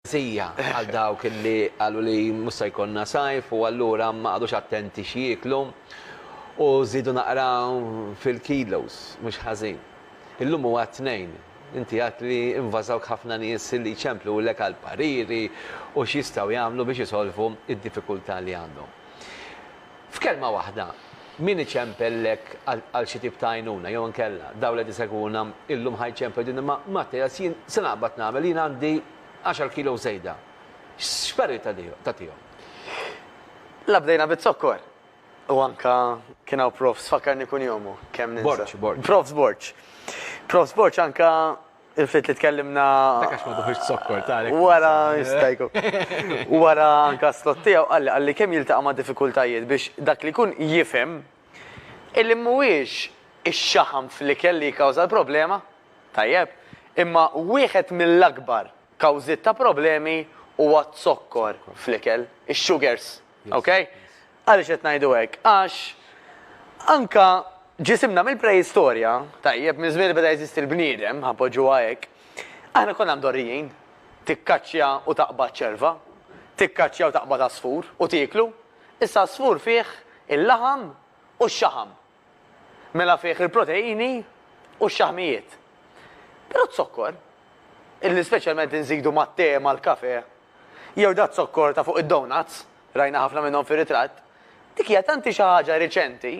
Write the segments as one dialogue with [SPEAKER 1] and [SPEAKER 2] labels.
[SPEAKER 1] Sija għal dawk li għallu li musta jkonna sajf u għallura ma għadux attenti xieklu u zidu naqra fil-kilos, mux ħazin. Illum huwa tnejn, inti għat li invażaw ħafna nies li ċemplu l-ek għal-pariri u xistaw jgħamlu biex jisolvu id-difikultà li għandhom. F'kelma waħda, min iċempellek għal xi tip ta' għajnuna, jew nkella dawla diseguna illum ħajċempel din ma tgħid se naqbad nagħmel jien għandi 10 kilo zejda. X'perri ta' tihom?
[SPEAKER 2] La bdejna bit-sokkor. U anka kienaw profs fakkarni kun jomu. Kemm ninsa. Profs Borċ. Profs Borċ anka il-fit li tkellimna.
[SPEAKER 1] Takax ma duħux sokkor tarek.
[SPEAKER 2] Wara jistajku. Wara anka slottijaw għalli kemm jiltaqa' ma' diffikultajiet biex dak li kun jifhem illi mhuwiex ix-xaħam fl-ikel li jikkawża l-problema. Tajjeb, imma wieħed mill-akbar kawżiet ta' problemi huwa t-sokkor fl-ikel, ix-sugars, okay? Għaliex qed ngħidu hekk, għax anka ġisimna mill-preistorja, tajjeb minn żmien beda jeżisti l-bniedem, ħapoġġuha hekk, aħna konna mdorrijin, tikkaċċja u taqbad ċerva, tikkaċċja u taqbad asfur u tieklu, issa asfur fih il-laħam u x-xaħam. Mela fih il-proteini u x-xaħmijiet. Però t-sokkor, illi speċjalment nżidu mat-te mal-kafe, jew dat sokkor ta' fuq id-donuts, rajna ħafna minnhom fir-ritratt, dik hija tanti xi ħaġa riċenti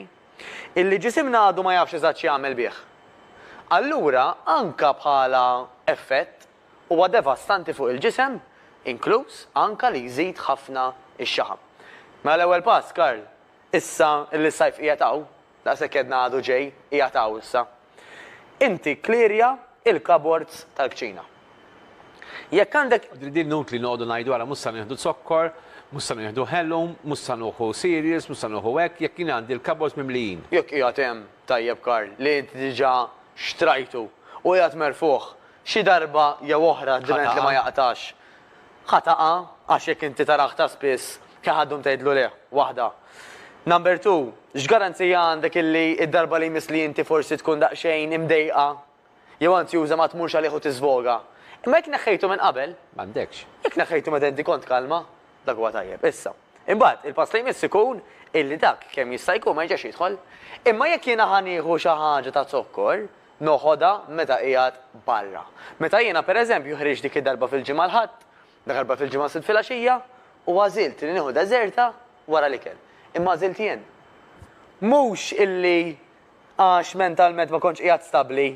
[SPEAKER 2] illi ġisimna għadu ma jafx eżatt xi jagħmel bih. Allura anka bħala effett huwa devastanti fuq il-ġisem, inkluż anka li jżid ħafna x-xaħam. Mela l-ewwel pass, Karl, issa illi s-sajf qiegħed hawn, daqshekk kedna għadu ġej qiegħed hawn issa. Inti klirja il-cupboards tal-kċina. Jekk għandek
[SPEAKER 1] din nut li noqogħdu ngħidu għara mussa nieħdu sokkor, mussa nieħdu ħellum, mussa noħu cereals, mussa noħu hekk, jekk jien għandi l-cupboards mimlijin.
[SPEAKER 2] Jekk qiegħed hemm tajjeb Karl li inti diġà xtrajtu u qiegħed merfuħ xi darba jew oħra diment li ma jaqtax. Ħataqa għax jekk inti taraħ ta' spiss keħadhom tgħidlu leh waħda. Number 2, x'garanzija għandek illi id-darba li jmiss li inti forsi tkun daqsxejn imdejqa jew anzi juża ma tmurx għalih u tiżvoga. Imma jekk neħħejtu minn qabel,
[SPEAKER 1] m'għandekx.
[SPEAKER 2] Jekk neħħejtu meta inti kont kalma, dak huwa tajjeb. Issa, imbagħad il-pass li jmiss ikun illi dak kemm jista' jkun ma jiġix jidħol. Imma jekk jiena ħanieħu xi ħaġa ta' zokkor, noħodha meta qiegħed barra. Meta jiena pereżempju ħriġ dik id-darba fil-ġimgħa l-ħadd, dak darba fil-ġimgħa sitt filgħaxija, u għażilt li nieħu deżerta wara l-ikel. Imma għażilt jien. Mhux illi għax mentalment ma kontx qiegħed stabbli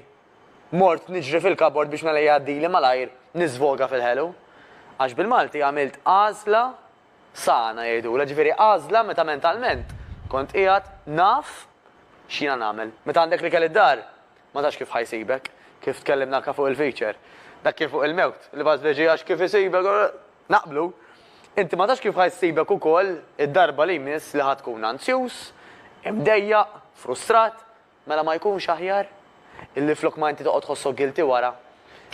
[SPEAKER 2] mort niġri fil-kabord biex mela jgħaddili malajr niżvoga fil-ħelu. Għax bil-Malti għamilt għażla sana jgħidula, ġifieri għażla meta mentalment kont qiegħed naf x'jiena nagħmel. Meta għandek li kelli id-dar, ma tax kif ħajsibek, kif tkellimna ka fuq il-feature. Dak kif fuq il-mewt, li bas veġi għax kif isibek naqblu. Inti ma tax kif ħajsibek ukoll id-darba li jmiss li ħadkun anzjuż, imdejjaq, frustrat, mela ma jkunx aħjar. Illi flok ma inti toqgħod tħossok guilty wara.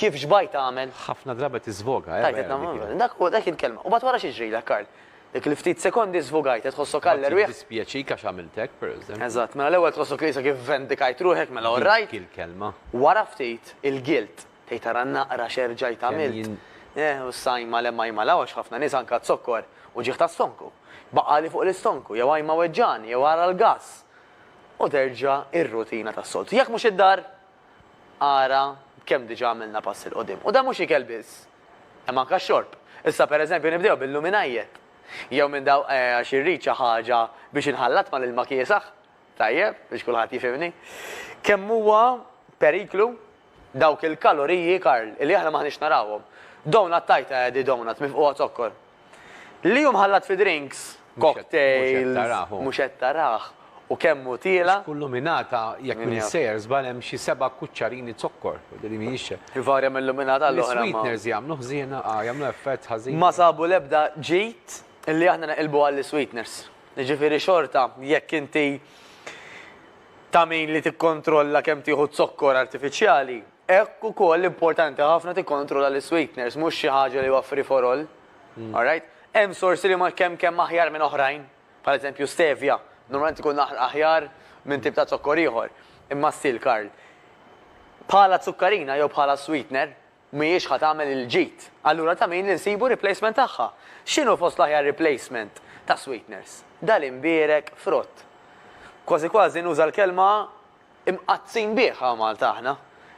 [SPEAKER 2] Kif xbajt tagħmel?
[SPEAKER 1] Ħafna drabi tiżvoga,
[SPEAKER 2] dak il-kelma. U bad wara xi ġrilek, Karl. Dik li ftit sekondi żvogajt qed tħossok aller wieħed.
[SPEAKER 1] Dispjaċik għax għamiltek, pereżempju.
[SPEAKER 2] Eżatt, mela l-ewwel tħossok li kif vendikajt ruħek mela orrajt.
[SPEAKER 1] Il-kelma.
[SPEAKER 2] Wara ftit il-guilt tgħid tara naqra xerġajt għamilt. U s-sajma lemma jmalaw għax ħafna nies anke tsokkor u ġieħ ta' stonku. Baqali fuq l-istonku, jew għajma weġġani, jew ara l-gass. U terġa' ir-rutina tas-soltu. Jekk mhux id-dar, ara kemm diġà għamilna pass il-qudiem. U da mhux ikel biss. Hemm anke x-xorb. Issa pereżempju nibdew bil-luminajjet. Jew minn daw għax irrid xi ħaġa biex inħallat mal ilma kiesaħ. Tajjeb, biex kulħadd jifhimni. Kemm huwa periklu dawk il-kaloriji, Karl, li aħna maħniex narawhom. Donut tajta di donut mifquha zokkor. Li hu mħallat fi drinks, cocktails, mhux qed taraħ. U kemmu tiela.
[SPEAKER 1] Kullu minata jekk minn sejr żbal hemm xi 7 kuċċarini zokkor, li mhijiex.
[SPEAKER 2] Il-varja mill-luminata l-oħra.
[SPEAKER 1] Sweeteners jagħmlu ħżiena, jagħmlu effett ħażin.
[SPEAKER 2] Ma sabu l-ebda ġid illi aħna naqilbu għall-sweeteners. Jiġifieri xorta jekk inti ta' min li tikkontrolla kemm tieħu zokkor artifiċjali, hekk ukoll importanti ħafna tikkontrolla l-sweeteners, mhux xi ħaġa li huwa free for all. All right? Hemm sorsi li ma kemm aħjar minn oħrajn, bħal eżempju stevia. Normalment ikun aħjar minn tip ta' zokkor ieħor. Imma still, Karl, bħala zukkarina jew bħala sweetener mhijiex ħadd tagħmel il-ġid. Allura ta' min li nsibu replacement tagħha. X'inhu fost l-aħjar replacement ta' sweeteners? Dal-imbierek frott. Kważi kważi nuża l-kelma imqazzin bieħa Malta aħna.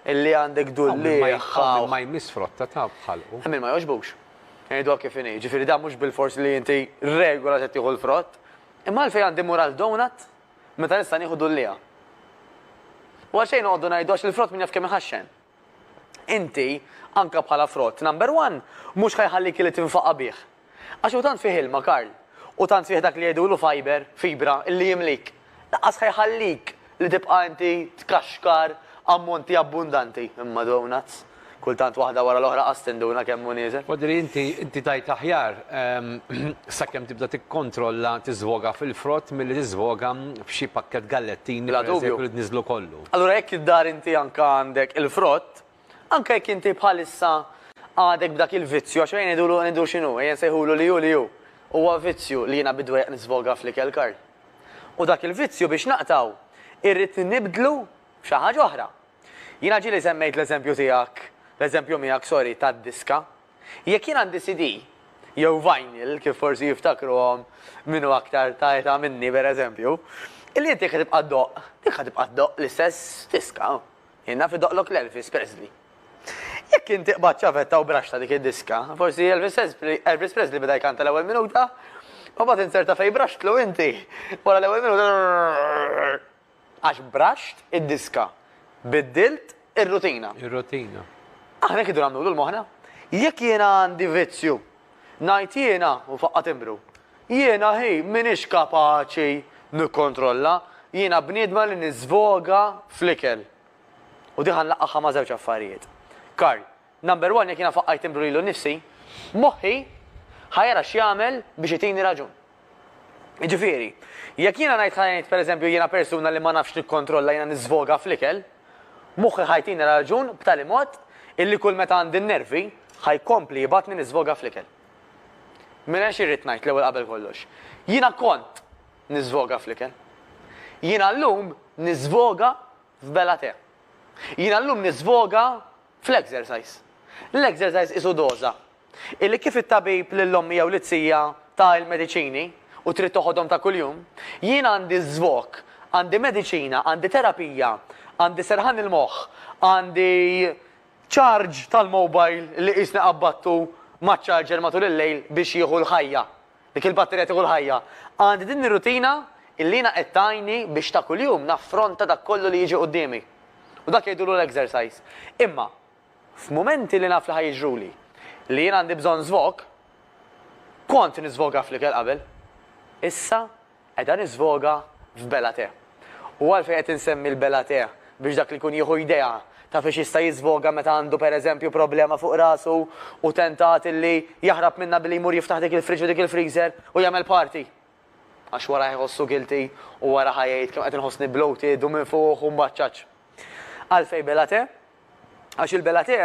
[SPEAKER 2] Illi għandek dulliħa.
[SPEAKER 1] Ma jmiss frotta ta' bħalqu.
[SPEAKER 2] Min ma joġbux. Jgħidu għak kif inhi. Ġifieri da mhux bil-fors li inti regola se tieħu l-frott. Imma għalfejn għandi mural donut meta nista' nieħu dulliha. U għalxejn noqogħdu ngħidu għax il-frott min jaf kemm iħaxxen. Inti anka bħala frott, number one, mhux ħajħallik li tinfaqa bih. Għax u tant fih ilma Karl, u tant fih dak li jgħidulu fibra, illi jimlik. Laqqas ħajħallik li tibqa' inti tkaxkar ammonti abbundanti. Imma donuts, kultant waħda wara l-oħra qastinduna kemm hu nieżel.
[SPEAKER 1] Wadri inti tajt aħjar sakemm tibda tikkontrolla tiżvoga fil-frott milli tiżvoga f'xi pakket gallettini li tniżlu kollu.
[SPEAKER 2] Allura jekk id-dar inti anka għandek il-frott, anka jekk inti bħalissa għadek b'dak il-vizzju, għax jgħin nidu xinu, jgħin sejħulu li ju. Huwa vizzju li jiena bidwa jgħan nisvoga fl-ikel Karl. U dak il-vizzju biex naqtaw, irrid nibdlu xi ħaġa oħra. Jiena ġieli semmejt l-eżempju tiegħek, l-eżempju miegħek sorry tad-diska. Jekk jien għandi CD jew vinyl kif forsi jiftakruhom minnu aktar ta' minni pereżempju, illi inti tibqa' ddoq l-istess diska. Jiena fi doqlok l-Elvis Presley. Jekk inti qbad ċavetta u braxta dik id-diska, forsi Elvis Presley beda jkanta l-ewwel minuta, u bad inserta fej braxtlu inti. Wara l-ewwel minuta għax braxt id-diska. Biddilt ir-rutina.
[SPEAKER 1] Ir-rutina.
[SPEAKER 2] Aħna kidu nagħmlu l-moħħna. Jekk jiena għandi vizzju, ngħid jiena u faqqa timbru. Jiena minix kapaċi nikkontrolla, jiena bniedma li niżvoga fl-ikel. U diħan laqqaħa ma' żewġ affarijiet. Karl, number one, jekk jiena faqqajt imbru lilu nnifsi, moħħi ħajara x'jagħmel biex itini raġun. Jiġifieri, jekk jiena ngħid pereżempju jiena persuna li ma nafx nikkontrolla jiena niżvoga fl-ikel, moħħi ħajtini raġun b'tali mod illi kull meta għandi n-nervi ħajkompli jibatni niżvoga fl-ikel. Minn hemm irrid ngħid l-ewwel qabel kollox. Jiena kont niżvoga fl-ikel. Jiena llum niżvoga f'bela te. Jiena llum niżvoga fl-exercise. L-exercise isu doza. Illi kif it-tabib lill-ommi jew l-itzija ta' il-mediċini u trid toħodhom ta' kuljum, jien għandi żvok, għandi mediċina, għandi terapija, għandi serħan il-moħħ, għandi charge tal-mobile li qisni qabbattu ma' charger matul il-lejl biex jieħu l-ħajja. Dik il-batterija tieħu l-ħajja. Għandi din ir-rutina illi jiena qed tajni biex ta' kuljum naffronta dak kollu li jiġi qudiemi. U dak jgħidulu l-exercise. Imma, f'momenti li naf li ħajġruli li jien għandi bżonn żvok, kont niżvoga fl-ikel qabel, issa qiegħda niżvoga f'bela te. U għalfejn qed insemmi l-bela te biex dak li jkun jieħu idea ta' fiex jista' jiżvoga meta għandu pereżempju problema fuq rasu u tentat illi jaħrab minna billi jmur jiftaħ dik il-friġġ u dik il-freezer u jagħmel party. Għax wara jħossu guilty u wara ħajjejt kemm qed inħossni bloated u minn fuq u mbaċċaġġ. Għalfejn bela te? Għax il-bela te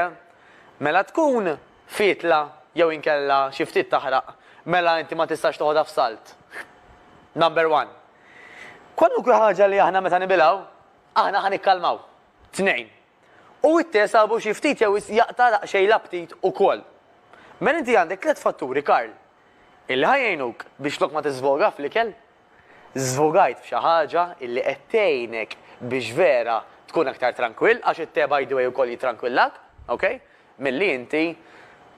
[SPEAKER 2] mela tkun fitla jew inkella xi ftit taħraq mela inti ma tistax toħodha f'salt. Number one. Kwalunkwe ħaġa li aħna meta nibilgħu, aħna ħanikkalmaw. Tnejn. U it-tesabu xi ftit jew jaqta' xejn l-aptit ukoll. Mela inti għandek tliet fatturi, Karl, illi ħajjejnuk biex lok ma tiżvoga fl-ikel, żvogajt f'xi ħaġa illi qed tgħinek biex vera tkun aktar tranquill, għax it-te by the way ukoll jitranquillak, okay? Milli inti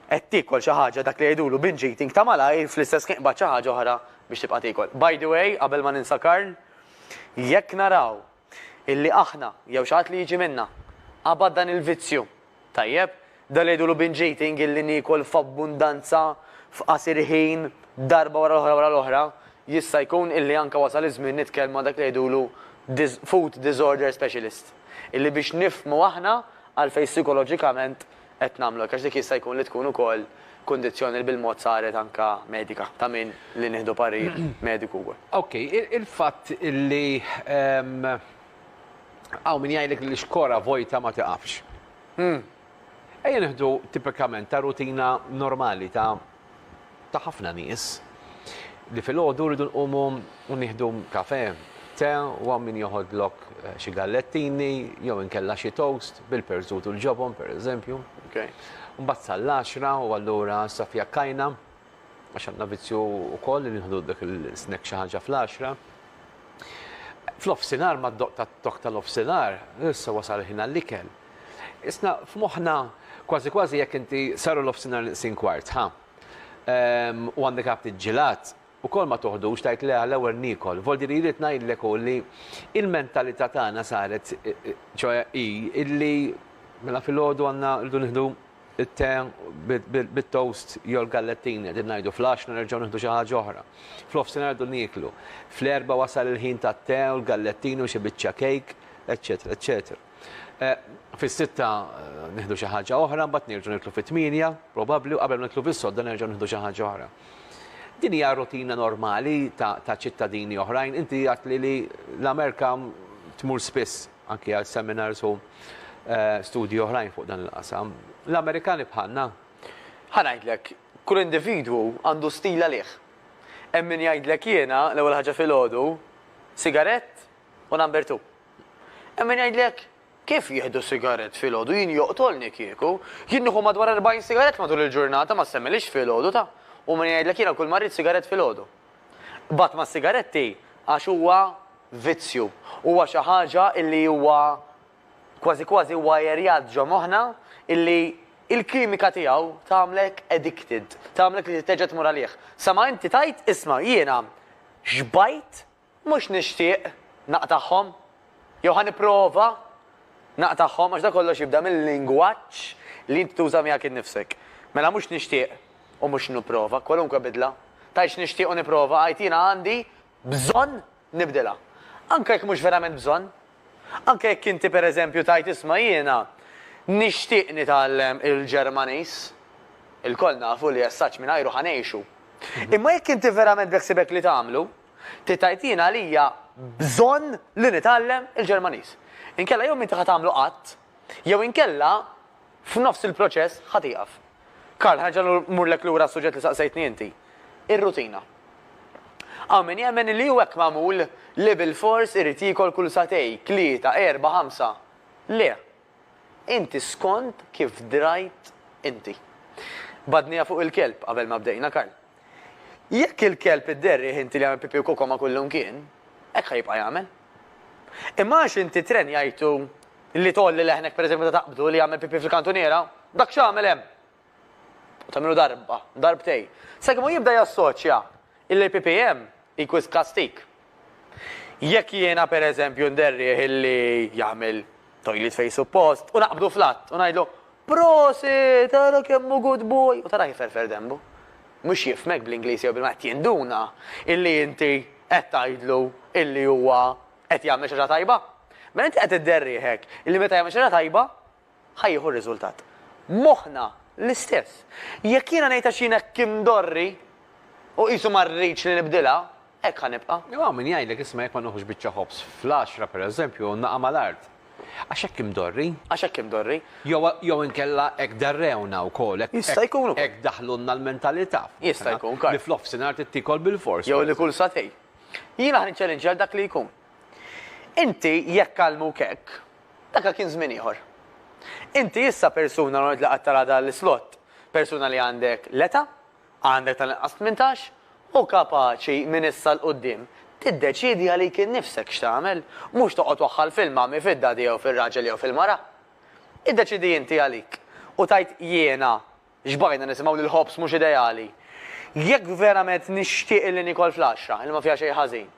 [SPEAKER 2] qed tiekol xi ħaġa dak li jgħidulu binge eating ta' malajr fl-istess ħin xi ħaġa oħra biex tibqa' tiekol. By the way, qabel ma ninsa Karl, jekk naraw illi aħna jew xi ħadd li jiġi minna qabad dan il-vizzju, tajjeb, dan li jgħidulu binge eating illi niekol f'abbundanza f'qasir ħin darba wara l-oħra, jista' jkun illi anke wasal iż-żmien nitkellmu dak li jgħidulu food disorder specialist. Illi biex nifhmu aħna għalfejn psikoloġikament qed nagħmlu għax dik jista' jkun li tkun ukoll kundizzjoni li bil-mod saret anke medika ta' min li nieħdu parir mediku wkoll.
[SPEAKER 1] Okay, il-fatt illi min jgħidlek li xkora vojta ma tiqafx. Ejja nieħdu tipikament ta' rutina normali ta' ħafna nies li fil-għodu rridu nqumu u nieħdu kafe, te u min joħodlok xi gallettini, jew inkella xi toast bil-perżut u l-ġobon, per eżempju. Mbagħad sal-10 u allura safja kajna, għax għandna vizzju wkoll li nieħdu dak il-snack xi ħaġa fl-10. Fl-offsinar ma d-doq tal-offsinar, issa wasal ħin għall-ikel. Isna f'moħħna kważi jekk inti saru l-offsinar sin kwart, u għandek għabti ġilat, u kol ma toħdux tajt li għal-ewel nikol. Voldi li jrid ngħidlek li il-mentalità tagħna saret ċoja illi mela fil-ħodu għandna rridu nieħdu it-te bit-toast jew l-gallettini, qegħdin ngħidu fl-10 nerġgħu nieħdu xi ħaġa oħra. Fl-offsinar rridu nieklu. Fl-4 wasal il-ħin tat-te u l-gallettini u xi biċċa cake, eċċetera, eċċetera. Fis-6 nieħdu xi ħaġa oħra, mbagħad nerġgħu niklu fit-8, probabbli, u qabel niklu fis-sodda nerġgħu nieħdu xi ħaġa oħra. Din hija rutina normali ta' ċittadini oħrajn. Inti għat li l-Amerika tmur spiss anki għal seminars u studji oħrajn fuq dan il-qasam. L-Amerikani bħalna.
[SPEAKER 2] Ħanajdlek, kull individwu għandu stil għalih. Hemm min jgħidlek jiena l-ewwel ħaġa fil-ħodu, sigarett u number 2. Hemm min jgħidlek kif jieħdu sigarett fil-ħodu, jien joqtolni kieku, jien nieħu madwar 40 sigarett matul il-ġurnata ma semmilix fil-ħodu ta' u min jgħidlek jiena kull marrit sigarett fil-ħodu. Bat ma' sigaretti għax huwa vizzju, huwa xi ħaġa illi huwa kważi huwa jerjad ġo moħħna illi il-kimika tiegħu tagħmlek addicted, tagħmlek li teġa' tmur għalih. Sama inti tajt isma' jiena xbajt mhux nixtieq naqtaħħom jew ħanipprova naqtaħħom għax da kollox jibda mill-lingwaġġ li inti tuża miegħek innifsek. Mela mhux nixtieq u mhux nipprova, kwalunkwe bidla. Tajx nixtieq u nipprova għajt jiena għandi bżonn nibdilha. Anke jekk mhux verament bżonn. Anke jekk inti pereżempju tajt isma' jiena nixtieq nitgħallem il-Ġermaniż, il-koll nafu li jessaċ minn ajru ħanejxu. Imma jekk inti verament beħsibek li tagħmlu, titajt jiena għalija bżonn li nitgħallem il-Ġermaniż. Inkella jew inti ħatamlu qatt, jew inkella f'nofs il-proċess ħatiqaf. Karl, ħarġa murlek lura s-suġġett li saqsejtni inti. Ir-rutina. Min jemmen li hu hekk magħmul li bil-fors irid jikol kull satej, 3, 4, 5. Le. Inti skont kif drajt inti. Badnija fuq il-kelb qabel ma bdejna, Karl. Jekk il-kelb id-derri inti li għamil pipi u koko ma kullum kien, hekk ħajbqa' jagħmel. Imma għax inti tren jgħidu li tolli leħnek pereżempju ta' taqbdu li jagħmel pipi fil-kantuniera, dak x'għamel hemm. Tagħmilu darbtej. Sakemm jibda jassoċja il-PPM equals kastik. Jekk jiena pereżempju nderri illi jagħmel toilet face suppost u naqbdu flatt u ngħidlu prosit, tara kemm good boy u tara kif ferfer dembu. Mhux jifmek bl-Ingliż jew bil-Malti jinduna illi inti qed tgħidlu illi huwa qed jagħmel xi ħaġa tajba. Mela inti qed idderri hekk illi meta jagħmel xi ħaġa tajba ħajjieħu r-riżultat. Moħħna l-istess. Jekk jiena ngħid għax jiena kim dorri u qisu ma rridx li nibdilha, hekk ħanibqa'.
[SPEAKER 1] Jew min jgħidlek isma' jekk ma noħux biċċa ħobs fl-10 pereżempju naqa' mal-art. Għax hekk imdorri.
[SPEAKER 2] Għax hekk imdorri.
[SPEAKER 1] Jew inkella hekk darrewna wkoll.
[SPEAKER 2] Jista' jkun.
[SPEAKER 1] Hekk daħlulna l-mentalità.
[SPEAKER 2] Jista' jkun, Karl.
[SPEAKER 1] Li fl-offsinar tittikol bil-fors.
[SPEAKER 2] Jew li kull satej. Jiena ħniċċellinġ għal dak li jkun. Inti jekk kalmuk hekk, dak kien żmien ieħor. Inti issa persuna li tlaqgħet tara dan l-slot, persuna li għandek l-età, għandek tal-inqas 18 u kapaċi minn issa l-qudiem tiddeċiedi għalik innifsek x'tagħmel, mhux toqgħod waħħal fil-mami fid-dadi jew fir-raġel jew fil-mara. Iddeċiedi inti għalik u tajt jiena x'bagħna nisimgħu li l-ħobs mhux ideali. Jekk verament nixtieq li nikol fl-10 il ma fiha xejn ħażin.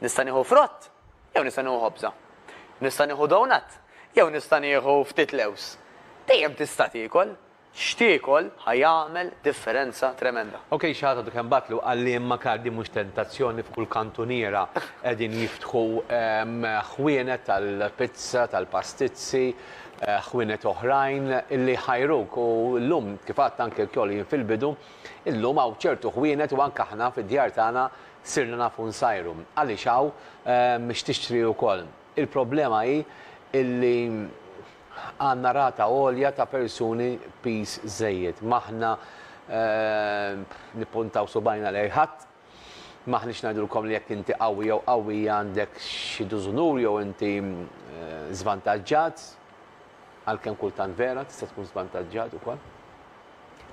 [SPEAKER 2] Nista' nieħu frott jew nista' nieħu ħobża. Nista' nieħu donut jew nista' nieħu ftit lews. Dejjem tista' tiekol. X'tiekol ħajjagħmel differenza tremenda.
[SPEAKER 1] Ok, xaħta kemm batlu għalli imma kardi mhux tentazzjoni f'kull kantuniera qegħdin jiftħu ħwienet tal-pizza, tal-pastizzi, ħwienet oħrajn illi ħajruk u llum kif għadt anke l-kjoli fil-bidu, illum hawn ċertu ħwienet u anke aħna fid-djar tagħna sirna nafu nsajru. Għaliex hawn mhix tixtri wkoll. Il-problema hi illi għanna rata għolja ta' persuni pis żejjed. Maħna nippuntaw subajna lejħat maħniex ngħidulkom li jekk inti qawwi jew qawwija għandek xi dużunur jew inti żvantaġġat, għalkemm kultant vera tista' tkun żvantaġġat ukoll.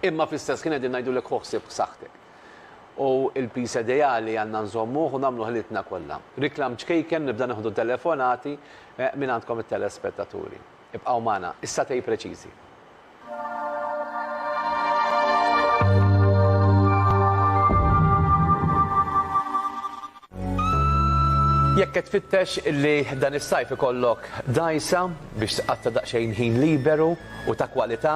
[SPEAKER 1] Imma fl-istess kien qegħdin ngħidulek ħossib b'saħħtek. U l-pis ideali għandna nżommuh u nagħmlu ħilitna kollha. Riklam ċkejken nibda neħdu telefonati minn għandkom it-telespettaturi. Ibqgħu magħna, issa tej preċiżi. Jekk qed tfittex li dan is-sajf ikollok dajsa biex tqatta' daqsxejn ħin liberu u ta' kwalità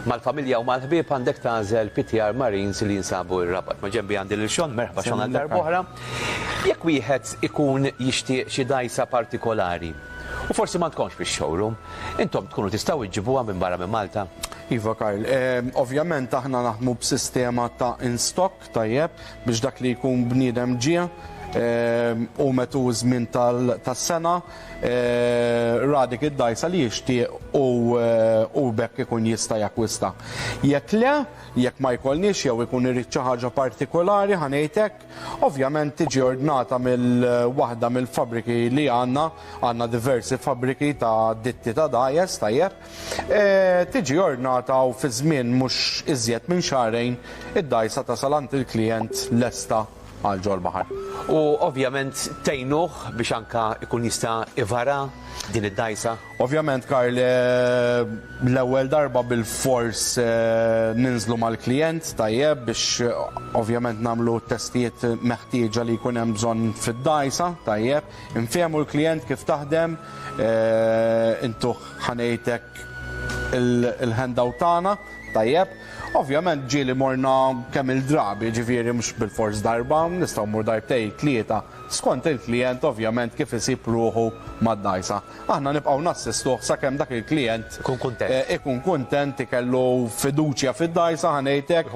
[SPEAKER 1] mal-familja u mal-ħbieb għandek tagħżel PTR Marines li jinsabu r-Rabat. Ma ġenbi għandi lil Xon, merħba Xon għal darba oħra. Jekk wieħed ikun jixtieq xi dajsa partikolari u forsi ma tkunx fix-showroom, intom tkunu tistgħu iġġibuha minn barra minn Malta.
[SPEAKER 3] Iva Karl, ovvjament aħna naħdmu b'sistema ta' in-stock tajjeb biex dak li jkun bniedem ġie u metu żmien tas-sena radik id-dajsa li jixtieq u bekk ikun jista' jakkwista. Jekk le, jekk ma jkollniex jew ikun irid xi ħaġa partikolari ħanejtek, ovvjament tiġi ordnata mill-waħda mill-fabbriki li għandna diversi fabbriki ta' ditti ta' dajes tajjeb, tiġi ordnata u fi żmien mhux iżjed minn xahrejn id-dajsa tasal għand il-klijent lesta għal ġol baħar.
[SPEAKER 1] U ovvjament tejnuh biex anka ikun jista' ivara din id-dajsa.
[SPEAKER 3] Ovvjament Karl, l-ewwel darba bil-fors ninżlu mal-klijent tajjeb biex ovvjament nagħmlu testijiet meħtieġa li jkun hemm bżonn fid-dajsa tajjeb, infehmu l-klijent kif taħdem, intuh ħanejtek il-handout tagħna tajjeb. Ovvjament ġieli morna kemm il-drabi, ġifieri mhux bil-fors darba, nistgħu mmur darbtej tlieta skont il-klijent ovvjament kif isib ruħu mad-dajsa. Aħna nibqgħu nassistuh sakemm dak il-klijent ikun kuntent, ikellu fiduċja fid-dajsa ħanejtek,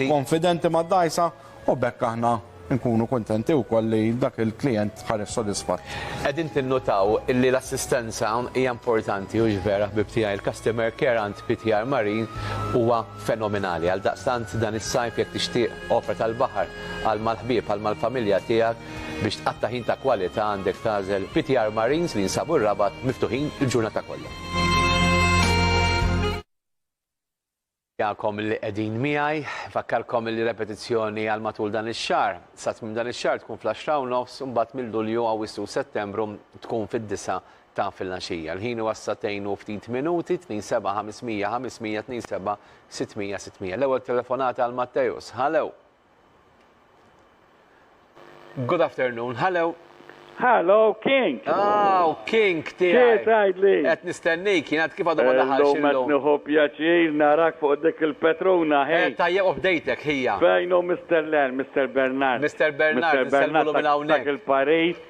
[SPEAKER 3] konfidenti mad-dajsa u bekk aħna nkunu kontenti wkoll li dak il-klijent ħareġ sodisfatt.
[SPEAKER 1] Qegħdin tinnotaw illi l-assistenza hija importanti u ġvera ħbib tiegħi il-customer care għand PTR Marine huwa fenomenali. Għal daqstant dan is-sajf jekk tixtieq ofra tal-baħar għal mal-ħbieb għal mal-familja tiegħek biex tqatta' ħin ta' kwalità għandek tagħżel PTR Marines li jinsabu r-Rabat miftuħin il-ġurnata kollha. Jakom li qegħdin miegħi, fakkarkom li repetizzjoni għal matul dan ix-xahar. Sa tmiem dan ix-xahar tkun fl-10 u mbagħad mill-Lulju Awwissu Settembru tkun fid-9 ta' fil-għaxija. Il-ħin huwa s-satejn u ftit minuti, 27-500-500-27-600. L-ewwel telefonata għal Mattejus. Hello. Good afternoon. Hello.
[SPEAKER 4] Hello, King.
[SPEAKER 1] King tiegħi.
[SPEAKER 4] Kiet għajdli.
[SPEAKER 1] Qed nistennik, jien kif għadu ma daħalx illum.
[SPEAKER 4] Nħu pjaċir narak fuq dik il-Petruna, hej.
[SPEAKER 1] Tajjeb updatek hija.
[SPEAKER 4] Fejn hu Mr. Len, Mr. Bernard.
[SPEAKER 1] Mr. Bernard, nistellmu minn hawnhekk.
[SPEAKER 4] Il-Paris.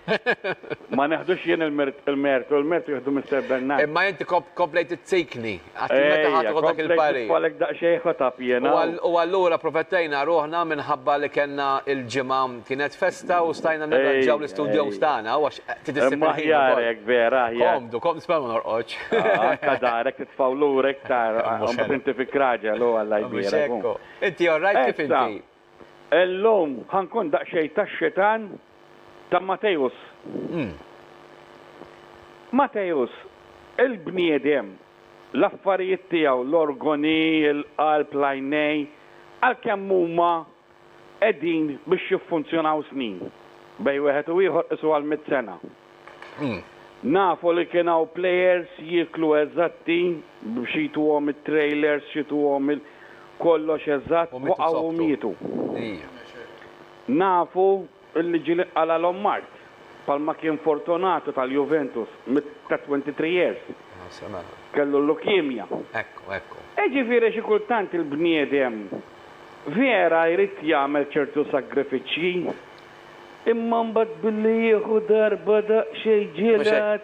[SPEAKER 4] Ma neħdux jien il-Mertu, il-Mertu jieħdu Mr. Bernard.
[SPEAKER 1] Imma inti komplejt it-tsikni. Għax meta ħadu dak il-Paris.
[SPEAKER 4] Falek daqxej ħotap jena.
[SPEAKER 1] U allura profettejna ruħna minħabba li kellna il-ġimgħa kienet festa u stajna nirraġġaw l-istudju sta.
[SPEAKER 4] Maħjarek, vera,
[SPEAKER 1] Komdu, kom nispamu norqoċ.
[SPEAKER 4] Kadarek, titfawlurek, għambat inti fi kraġa, l għalla jbira.
[SPEAKER 1] Inti orrajt kif inti?
[SPEAKER 4] L-lum, ħankun daqxej ta' xetan ta' Matejus. Matejus, il-bniedem, l-affarijiet tijaw, l-orgoni, l-qalb, l-għajnej, għal-kemm huma edin biex jiffunzjonaw snin. Bej wieħed u ieħor isu għal 100 sena. Nafu li kienaw players jiklu eżatti, bxitu għom il-trailers, xitu għom kollox eżatt, waqgħu mietu. Nafu li ġili għal Mart, palma kien Fortunato tal-Juventus, ta' 23 years. Kellu l-leukemia.
[SPEAKER 1] Ekku.
[SPEAKER 4] Ġifieri xi kultant il-bniedem vera jrid jagħmel ċertu sagrifiċċji. Imma mbagħad billi jieħu darba daqsxejn ġielat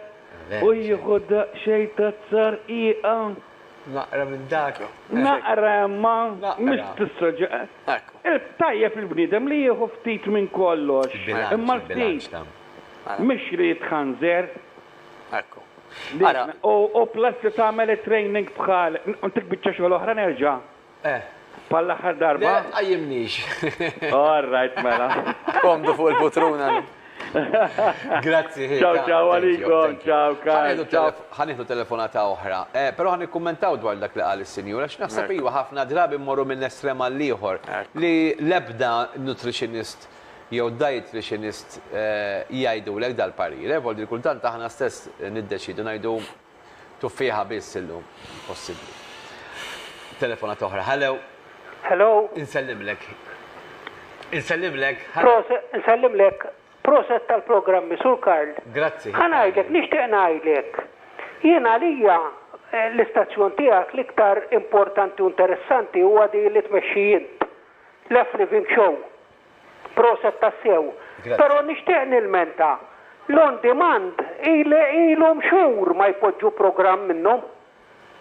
[SPEAKER 4] u jieħu daqsxejn tazzar qiegħa.
[SPEAKER 1] Naqra minn dak.
[SPEAKER 4] Naqra ma mhux tissoġa. Tajjeb il-bniedem li jieħu ftit minn kollox. Imma ftit. Mhux li jitħanżer. U plus li tagħmel training bħal. Intik biċċa xogħol oħra nerġa'. Pall-aħħar darba.
[SPEAKER 1] Għajimnix.
[SPEAKER 4] All right, mela.
[SPEAKER 2] Komdu fuq il-putruna.
[SPEAKER 1] Grazzi.
[SPEAKER 4] Ciao, għalikom, ciao, Karl.
[SPEAKER 1] ħaniħdu telefonata oħra. Pero ħan ikkummentaw dwar dak li qal is-senjura, x'naħseb iwa ħafna drabi mmorru minn estrem għal ieħor li l-ebda nutritionist jew dietitianist jgħidu lek dal-parir, voldi kultant aħna stess niddeċidu ngħidu tuffiħa biss illum possibbli. Telefonata oħra. Hello.
[SPEAKER 5] Hello.
[SPEAKER 1] Insellimlek. Insellimlek.
[SPEAKER 5] Nsellimlek. Proset tal-programmi, Sur Karl.
[SPEAKER 1] Grazzi.
[SPEAKER 5] Ħanajdlek, nixtieq ngħidlek. Jiena għalija l-istazzjon tiegħek l-iktar importanti u interessanti huwa di li tmexxi int. Left Living Show. Proset tas-sew. Però nixtieq nilmenta. L-on demand ilhom xhur ma jpoġġu programm minnhom.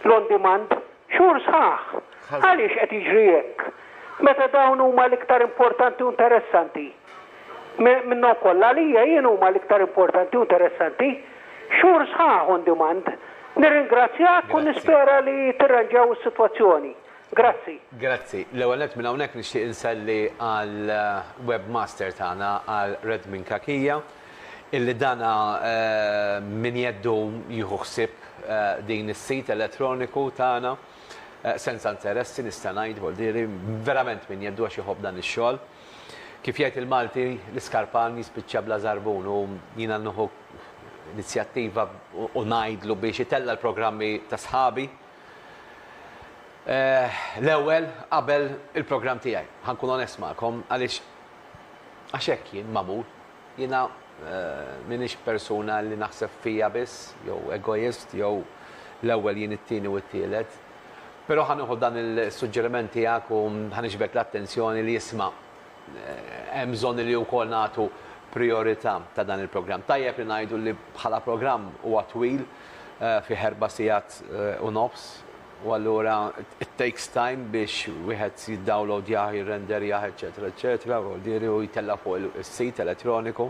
[SPEAKER 5] L-on demand xhur sħaħ. Għaliex qed jiġri hekk? Meta dawn huma l-iktar importanti u interessanti. Minnu kollha għalija jien huma l-iktar importanti u interessanti, xhur sħaħ on demand. Nirringrazzjak u nispera li tirranġaw is-sitwazzjoni. Grazzi.
[SPEAKER 1] Grazzi. L-ewwel nett minn hawnhekk nixtieq inselli għal webmaster tagħna għal Redmin Kakija illi dana min jeddu jieħu ħsieb din is-sit elettroniku tagħna senza interessi nista' ngħid voldiri verament min jeddu għax jħobb dan ix-xogħol. Kif jgħid il-Malti l-iskarpan jispiċċa bla żarbun u jiena nħu inizjattiva u ngħidlu biex itella l-programmi ta' sħabi. L-ewwel qabel il-programm tiegħi ħankun onest magħkom għaliex għax hekk jien magħmul jiena m'iniex persuna li naħseb fija biss jew egoist jew l-ewwel jien it-tieni u t-tielet. Però ħanieħu dan il-suġġeriment tiegħek u ħaniġbed l-attenzjoni li jisma' hemm bżonn li wkoll nagħtu priorità ta' dan il-programm. Tajjeb li ngħidu li bħala programm huwa twil fi 4 sigħat u nofs u allura it takes time biex wieħed jiddownload jirrender eċetera, u jtella fuq is-sit elettroniku.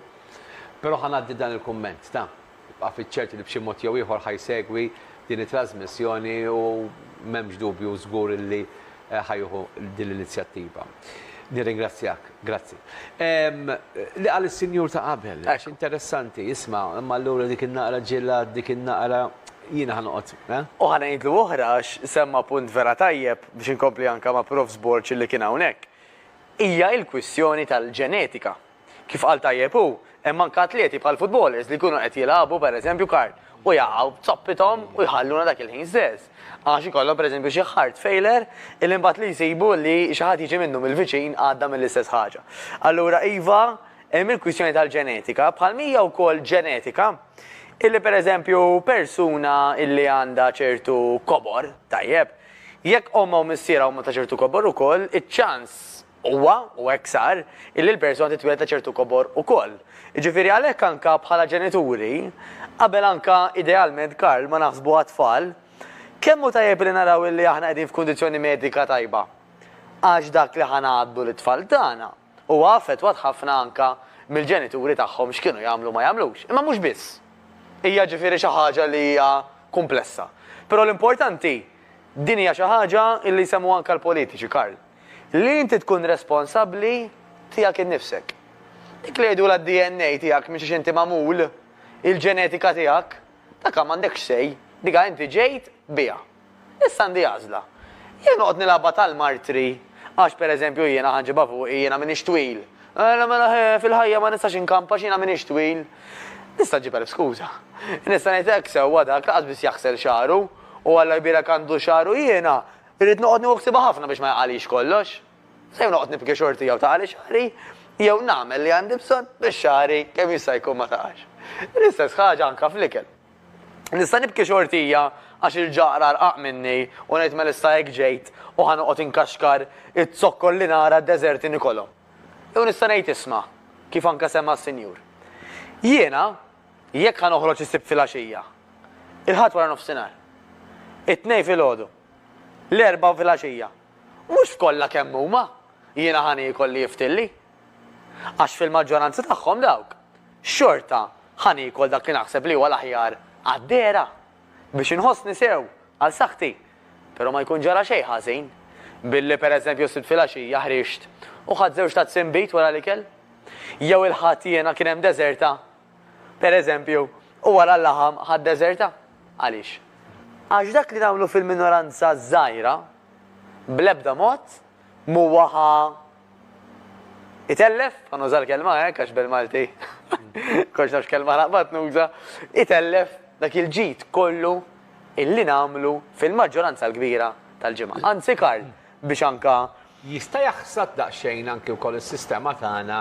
[SPEAKER 1] Però ħanaddi dan il-kumment ta' jibqa' fiċ-ċerti li b'xi mod jew ieħor ħajsegwi din it-trasmissjoni u m'hemmx dubju żgur li ħajjuħu din l-inizjattiva. Nirringrazzjak, grazzi. Li għal is-sinjur ta' qabel, għax interessanti, isma' imma allura dik in-naqra ġilla, dik in-naqra jiena ħanoqgħod.
[SPEAKER 2] U ħanejtlu oħra għax semma punt vera tajjeb biex inkompli anke ma' Prof Sborċ li kien hawnhekk. Hija l-kwistjoni tal-ġenetika. Kif qal tajjeb hu, hemm anke atleti bħal futbolers li jkunu qed jilagħbu pereżempju kart u jaqgħu b'zoppithom u jħalluna dak il-ħin stess. Għax ikollhom pereżempju xi heart failure illi mbagħad li jsibu li xi ħadd jiġi minnhom il-viċin għadda mill-istess ħaġa. Allura iva hemm il-kwistjoni tal-ġenetika bħal mija wkoll ġenetika illi pereżempju persuna illi għandha ċertu kobor tajjeb, jekk omma u missiera huma ta' ċertu kobor ukoll, iċ-ċans huwa u hekk sar illi l-persuna titwieled ta' ċertu kobor ukoll. Jiġifieri għalhekk anke bħala ġenituri qabel anke idealment Karl ma naħsbu għat-tfal kemmu tajjeb li naraw li aħna qegħdin f'kundizzjoni medika tajba. Għax dak li ħanaddu l-tfal tagħna huwa affettwat ħafna anke mill-ġenituri tagħhom x'kienu jagħmlu ma jagħmlux. Imma mhux biss. Hija ġifieri xi ħaġa li hija komplessa. Però l-importanti din hija xi ħaġa li jsemmu anke l-politiċi Karl. Li inti tkun responsabbli tiegħek innifsek. Dik li jgħidu d-DNA tiegħek minn xi inti magħmul, il-ġenetika tiegħek, dak m'għandekx sej, dika inti ġejt bija. Issa għandi għażla. Jien noqgħod nilagħba tal-martri għax pereżempju jiena ħanġibha fuq jiena m'iniex twil. Fil-ħajja ma nistax inkampa jiena m'iniex twil. Nista' ġibha skuża. Nista' ngħid hekk sewwa dak laqas biss jaħsel xaru u alla jbierek għandu xaru jiena irrid noqgħod nieħsibha ħafna biex ma jaqalix kollox. Se noqgħod nibki xorti jew taqali xahri jew nagħmel li għandi bżonn biex xahri kemm jista' jkun ma taqax. L-istess ħaġa anke fl-ikel. Nista' nibki xortija għax il-ġaqra rqaq minni u ngħid mal-issa hekk ġejt u ħanoqgħod inkaxkar it-zokkol li nara d-deżerti nikolhom. Jew nista' ngħid isma' kif anke semma s-Sinjur. Jiena jekk ħanoħroġ isib fil-għaxija. Il-ħadd wara nofsinhar. It-tnejn filgħodu. L-erba' fil-għaxija. Mhux f'kollha kemm huma jiena ħanikol li jiftilli. Għax fil-maġġoranza tagħhom dawk. Xorta ħanikol dak li naħseb li huwa l-aħjar għad-dera biex inħossni sew għal saħħti. Però ma jkun ġara xejn ħażin. billi pereżempju sibt filgħaxija ħrixt u ħadd żewġ ta' tsimbit wara l-ikel? Jew il-ħatijena kien hemm deżerta, pereżempju, u wara l-laħam ħadd deżerta? Għaliex? Għax dak li nagħmlu fil-minoranza żgħira bl-ebda mod muwaħa itellef, għanuża l-kelma hekk għax bil-Malti. Kox nafx kelma naqbad nuża, itellef dak il-ġid kollu illi nagħmlu fil-maġġoranza l-kbira tal-ġimgħa. Anzi Karl, biex anka
[SPEAKER 1] Jista' jaħsad daqsxejn anke wkoll is-sistema tagħna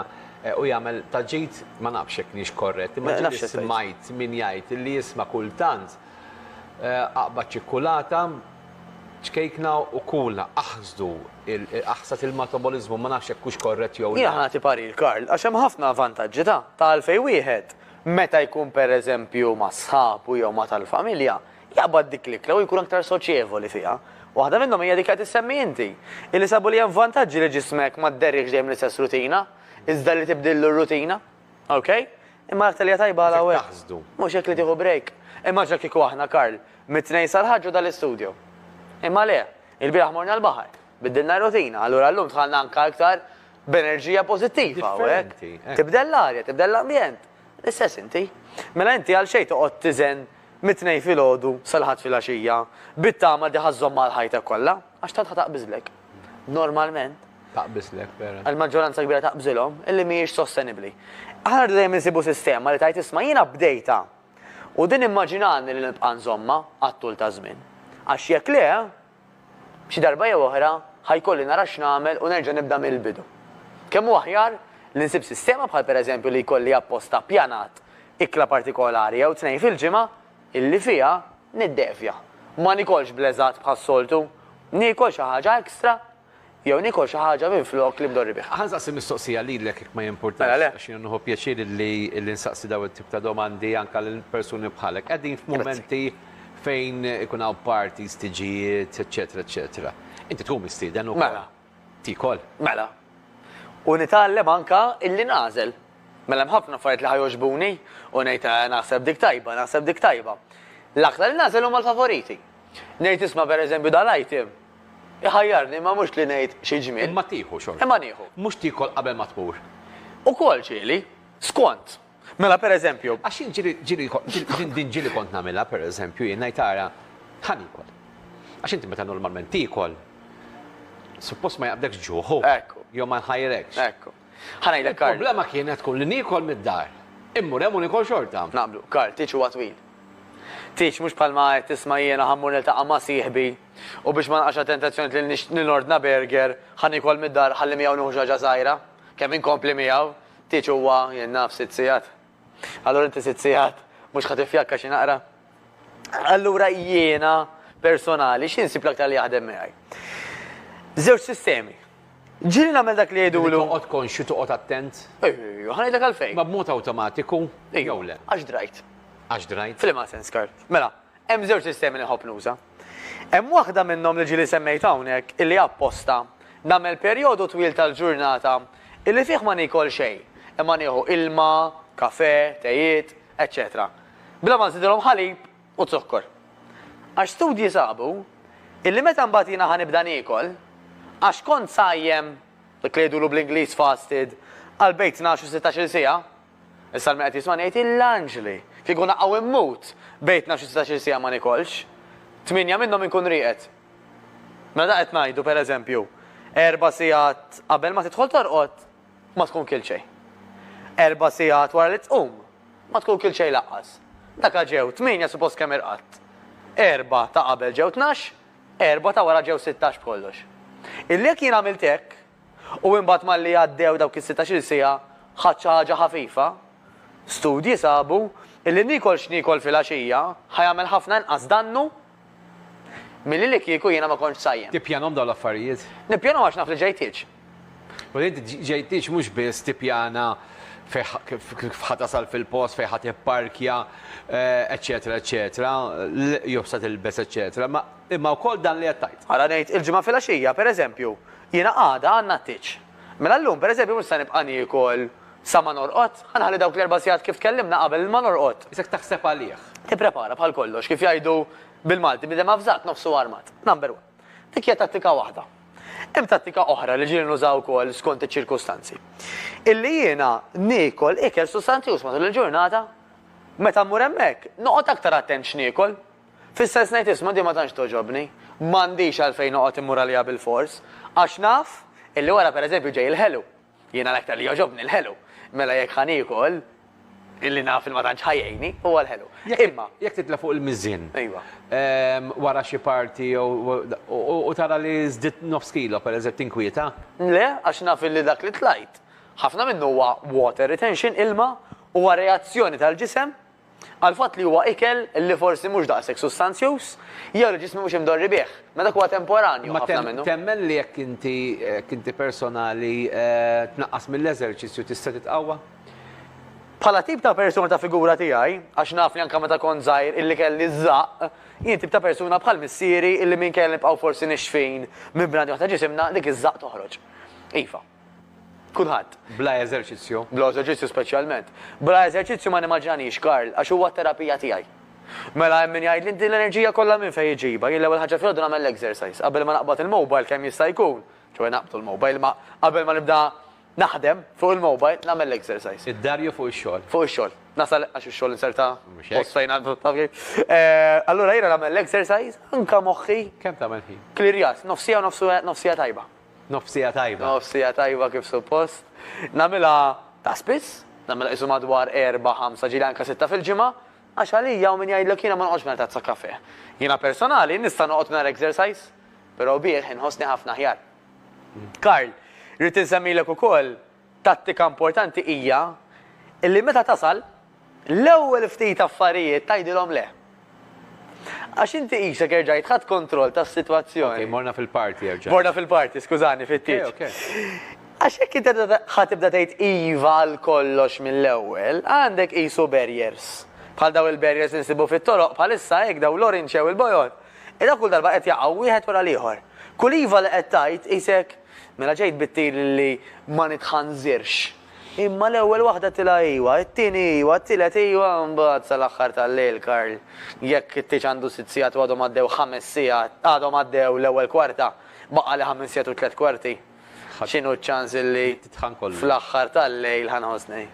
[SPEAKER 1] u jagħmel taġġid ma nafx hekk nix korrett. Imma ġieli smajt min jgħid illi jisma' kultant aqbad ċikkulata ċkejkna u kulna aħsad il-metabolizmu ma nafx hekk hux korrett jew
[SPEAKER 2] Jien ħanati parir Karl, għax hemm ħafna vantaġġi ta' għalfejn wieħed meta jkun pereżempju ma' sħabu jew ma' tal-familja, jaqbad dik l-ikla u jkun aktar soċjevoli fiha. Waħda minnhom hija dik qed issemmi inti. Illi sabu li hemm vantaġġi li ġismek ma dderriġ dejjem l-istess rutina, iżda li tibdillu r-rutina. Okay? Imma aktar li tajba għal hawnhekk. Mhux hekk li tieħu break. Imma ġa kieku aħna Karl, mit-tnejn sal-ħaġġu dal-istudju. Imma le, il-bieraħ morna l-baħar, biddilna r-rutina, allura llum tħallna anke aktar b'enerġija pożittiva hawnhekk. Tibdel l-arja, tibdel l-ambjent. L-istess inti. Mela inti għal xejn toqgħod tiżen mit-tnej fil-ħodu sal-ħadd fil-għaxija, bit-tama di ħażżomm mal-ħajta kollha, għax tant taqbiżlek. Normalment.
[SPEAKER 1] Taqbiżlek vera.
[SPEAKER 2] Għal-maġġoranza kbira taqbiżilhom illi mhijiex sostenibbli. Aħna rridu dejjem insibu sistema li tajt isma' jiena bdejta u din immaġinani li nibqa' nżomma għat-tul ta' żmien. Għax jekk le, xi darba jew oħra ħajkolli nara x'nagħmel u nerġa' nibda mill-bidu. Kemm hu aħjar li nsib sistema bħal pereżempju li jkolli apposta pjanat ikla partikolari jew tnejn fil-ġimgħa illi fija niddevja. Ma nikolx bleżat bħas-soltu, nikol xi ħaġa ekstra, jew nikol xi ħaġa minn flok li bdor ribieħ.
[SPEAKER 1] Ħansaqsi mistoqsija lilek jekk ma jimpurtax għax jien nħobb pjaċir li nsaqsi daw it-tip ta' domandi anke lil persuni bħalek. Qegħdin f'mumenti fejn ikun hawn parties, tiġijiet, eċetera, eċetera. Inti tkun mistieden ukoll.
[SPEAKER 2] Mela.
[SPEAKER 1] Tikol.
[SPEAKER 2] Mela. U nitgħallem anke illi nażel. Mela hemm ħafna affarijiet li ħajoġbuni u ngħid naħseb dik tajba, naħseb dik tajba. L-aktar li nażel huma l-favoriti. Ngħid isma' pereżempju dal-item. Iħajjarni ma mhux li ngħid xi ġmiel.
[SPEAKER 1] Imma tieħu xogħol.
[SPEAKER 2] Imma nieħu.
[SPEAKER 1] Mhux tikol qabel ma tmur.
[SPEAKER 2] Ukoll ġieli, skont. Mela pereżempju.
[SPEAKER 1] Għax din ġieli kont nagħmilha pereżempju jien ngħid tara ħanikol. Għax inti meta normalment tikol, suppost ma jaqbdekx ġuħu.
[SPEAKER 2] Ekku.
[SPEAKER 1] Jew ma nħajrekx.
[SPEAKER 2] Ekku. Ħanajlek Karl.
[SPEAKER 1] Il-problema kienet tkun li nikol mid-dar. Immur hemm u nikol xorta.
[SPEAKER 2] Naqblu, Karl, tiġ huwa twil. Tiġ mhux bħalma qed tisma' jiena ħammur niltaqa' ma' sieħbi u biex ma naqax tentazzjoni li nilordna burger ħanikol mid-dar ħalli miegħu nieħu xi ħaġa żgħira. Kemm inkompli miegħu, tiġ huwa jien naf 6 sigħat. Allura inti 6 sigħat mhux ħadd ifjakka xi naqra. Allura jiena personali x'insib l-aktar li jaħdem miegħi. Żewġ sistemi. Ġili nagħmel dak li jgħidulu.
[SPEAKER 1] Toqgħod konxju toqgħod attent.
[SPEAKER 2] Ħanajdlek għalfejn.
[SPEAKER 1] Ma b'mod awtomatiku jew le.
[SPEAKER 2] Għax drajt.
[SPEAKER 1] Għax drajt.
[SPEAKER 2] Fil-ma sens Karl. Mela, hemm żewġ sistemi li ħobb nuża. Hemm waħda minnhom li ġili semmejt hawnhekk illi apposta nagħmel perjodu twil tal-ġurnata illi fih ma nikol xejn. Imma nieħu ilma, kafè, tejiet, eċċetera. Bla ma nżidilhom ħalib u zokkor. Għax studji sabu illi meta mbagħad jiena ħanibda niekol, għax kont sajjem, dak li jgħidulu bl-Ingliż fasted, għal bejt 12-16 siegħa, issa l-meqgħet jisma' ngħid il-Anġli, kieku naqgħu immut bejt 12-16 siegħa ma nikolx, 8 minnhom inkun rieqed. Mela qed ngħidu pereżempju, 4 sigħat qabel ma tidħol torqod ma tkun kil xejn. 4 sigħat wara li tqum ma tkun kil xejn laqqas. Dak ġew 8 suppost kemm irqatt. 4 ta' qabel ġew 12, 4 ta' wara ġew 16 b'kollox. Illi jekk jien għamilt hekk u imbagħad malli għaddew dawk is-16 siegħa ħadd xi ħaġa ħafifa, studji sabu illi nikol x'nikol fil-għaxija ħajamel ħafna inqas dannu milli li kieku jiena ma kontx sajjem.
[SPEAKER 1] Tippjanhom dawn l-affarijiet.
[SPEAKER 2] Nippjanaw għax naf li ġejtiex.
[SPEAKER 1] U inti ġejtiex mhux biss tippjana ħatasal fil-post fejn ħadd ipparkja, eċetera, eċetera, jobsat il-bes, eċetera, imma wkoll dan li qed tajt.
[SPEAKER 2] Ara ngħid il-ġimgħa fil-għaxija, pereżempju, jiena għada għandna t-tiċ. Mela llum pereżempju mhux se nibqa' niekol sa ma norqod, ħanħalli dawk l-4 sigħat kif tkellimna qabel ma norqod.
[SPEAKER 1] Isek taħseb għalih.
[SPEAKER 2] Tipprepara bħal kollox, kif jgħidu bil-Malti bidem avżat nofsu armat. Number 1. Dik hija tattika waħda. Hemm tattika oħra li ġieli nużaw ukoll skont iċ-ċirkustanzi. Illi jiena niekol ikel sustanzjuż matul il-ġurnata, meta mmur hemmhekk, noqgħod aktar attent x'niekol. Fis-sens ngħid isma' di ma tantx toġobni, m'għandix għalfejn noqgħod immur għaliha bil-fors, għax naf illi wara pereżempju ġej il-ħelu. Jiena l-aktar li joġobni l-ħelu. Mela jekk ħanikol, illi naf il-ma tantx ħajjejni, huwa l-ħelu. Imma
[SPEAKER 1] Jekk titla fuq il-miżin.
[SPEAKER 2] Ejwa.
[SPEAKER 1] Wara xi parti u tara li żdiet nofs kilo pereżempju tinkwieta.
[SPEAKER 2] Le, għax naf illi dak li tlajt. Ħafna minnu huwa water retention, ilma, huwa reazzjoni tal-ġisem għal fatt li huwa ikel li forsi mhux daqshekk sustanzjuż, jew li ġismi mhux imdorri bih. Ma dak huwa temporanju ħafna minnu.
[SPEAKER 1] Temmen li jekk inti personali tnaqqas mill-eżerċizzju tista' titqawwa?
[SPEAKER 2] Bħala tip ta' persuna ta' figura tiegħi, għax naf li anke meta kont żgħir illi kelli żaq, jien tip ta' persuna bħal missieri illi min kelli nibqgħu forsi nixfin minn brandi ta' ġisimna dik iż-żaq toħroġ. Iva. Kulħadd.
[SPEAKER 1] Bla eżerċizzju.
[SPEAKER 2] Bla eżerċizzju speċjalment. Bla eżerċizzju ma nimmaġinix, Karl, għax huwa terapija tiegħi. Mela hemm min jgħid li inti l-enerġija kollha minn fejn iġiba, jien l-ewwel ħaġa filgħodu nagħmel exercise qabel ma naqbad il-mobile kemm jista' jkun. ċoħe naqbtu l-mobile ma qabel ma nibda naħdem fuq il-mobile nagħmel exercise.
[SPEAKER 1] Id-darju fuq ix-xogħol.
[SPEAKER 2] Fuq ix-xogħol. Nasal għax ix-xogħol inserta post fejn allura jiena nagħmel exercise anke moħħi.
[SPEAKER 1] Kemm tagħmel ħin?
[SPEAKER 2] Klirjat, nofsija nofsija tajba.
[SPEAKER 1] Nofsija tajba.
[SPEAKER 2] Nofsija tajba kif suppost. Nagħmilha ta' spiss, nagħmilha isu madwar 4-5 ġieli anke 6 fil-ġimgħa, għax għalija u min jgħidlek jiena ma noqgħodx mela tazza kafè. Jiena personali nista' noqgħod nhar exercise, però bih inħossni ħafna ħjar. Karl, rrid insemmilek ukoll tattika importanti hija illi meta tasal l-ewwel ftit affarijiet tgħidilhom le. Għax inti qisek erġajt ħadd kontroll tas-sitwazzjoni.
[SPEAKER 1] Morna fil-party erġa'.
[SPEAKER 2] Morna fil-party, skużani, fit-tiġ. Għax hekk inti ħatibda tgħid iva għal kollox mill-ewwel, għandek qisu barriers. Bħal daw il-barriers insibu fit-toroq bħalissa hekk daw l-orange jew il-bojot. Ida kull darba qed jaqgħu wieħed wara l-ieħor. Kull iva li qed tgħid qisek mela ġejt bittil li ma nitħanżirx. Imma l-ewwel waħda tila iwa, it-tieni iwa, t-tielet iwa, mbagħad sal-aħħar tal-lejl, Karl. Jekk it-tieġ għandu 6 sigħat u għadhom għaddew 5 sigħat, għadhom għaddew l-ewwel kwarta, baqa' li 5 sigħat u 3 kwarti. X'inhu ċ-ċans li fl-aħħar tal-lejl ħanħossni?